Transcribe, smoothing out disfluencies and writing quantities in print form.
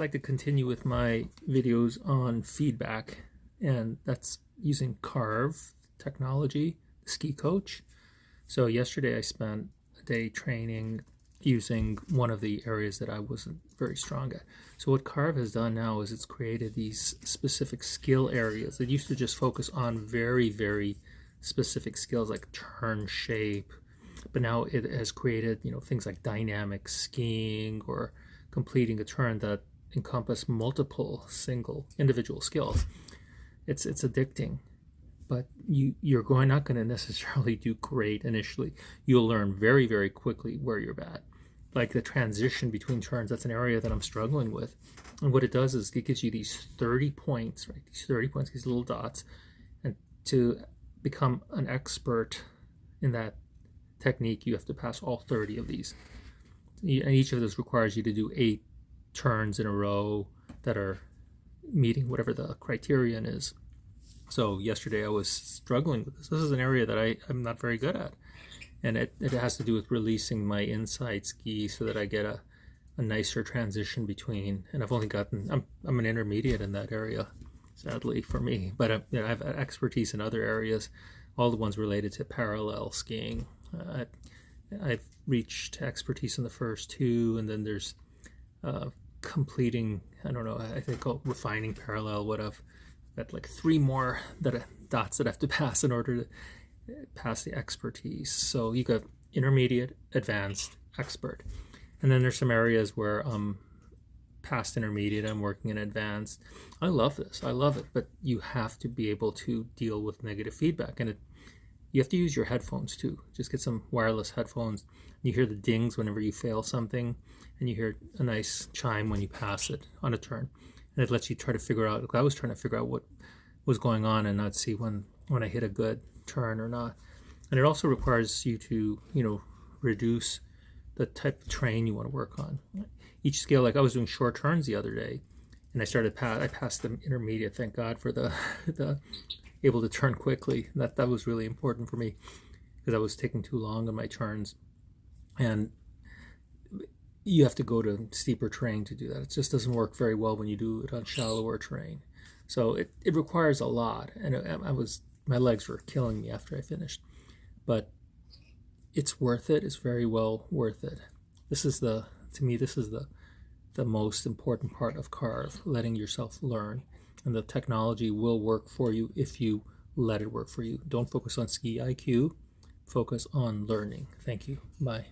like to continue with my videos on feedback, and that's using Carv technology, the ski coach. So yesterday I spent a day training using one of the areas that I wasn't very strong at. So what Carv has done now is it's created these specific skill areas that used to just focus on very, very specific skills like turn shape, but now it has created, things like dynamic skiing or completing a turn that encompass multiple single individual skills. It's addicting, but you're not going to necessarily do great initially. You'll learn very, very quickly where you're bad. Like the transition between turns, that's an area that I'm struggling with. And what it does is it gives you these 30 points, right? These 30 points, these little dots, and to become an expert in that technique, you have to pass all 30 of these. And each of those requires you to do 8 turns in a row that are meeting whatever the criterion is. So yesterday I was struggling with this. This is an area that I'm not very good at. And it has to do with releasing my inside ski so that I get a nicer transition between. And I've only gotten, I'm an intermediate in that area, sadly for me. But I have expertise in other areas, all the ones related to parallel skiing. I've reached expertise in the first 2, and then there's completing, I don't know, I think called refining parallel, what I've got like 3 more dots that I have to pass in order to pass the expertise. So you got intermediate, advanced, expert. And then there's some areas where I'm past intermediate, I'm working in advanced. I love this, I love it, but you have to be able to deal with negative feedback, and you have to use your headphones too. Just get some wireless headphones. You hear the dings whenever you fail something, and you hear a nice chime when you pass it on a turn. And it lets you try to figure out, I was trying to figure out what was going on and not see when I hit a good turn or not. And it also requires you to, reduce the type of terrain you want to work on. Each skill, like I was doing short turns the other day, and I passed the intermediate, thank God for the able to turn quickly. That was really important for me because I was taking too long on my turns. And you have to go to steeper terrain to do that. It just doesn't work very well when you do it on shallower terrain. So it requires a lot, and my legs were killing me after I finished. But it's worth it. It's very well worth it. To me, this is the most important part of Carv, letting yourself learn. And the technology will work for you if you let it work for you. Don't focus on ski IQ. Focus on learning. Thank you. Bye.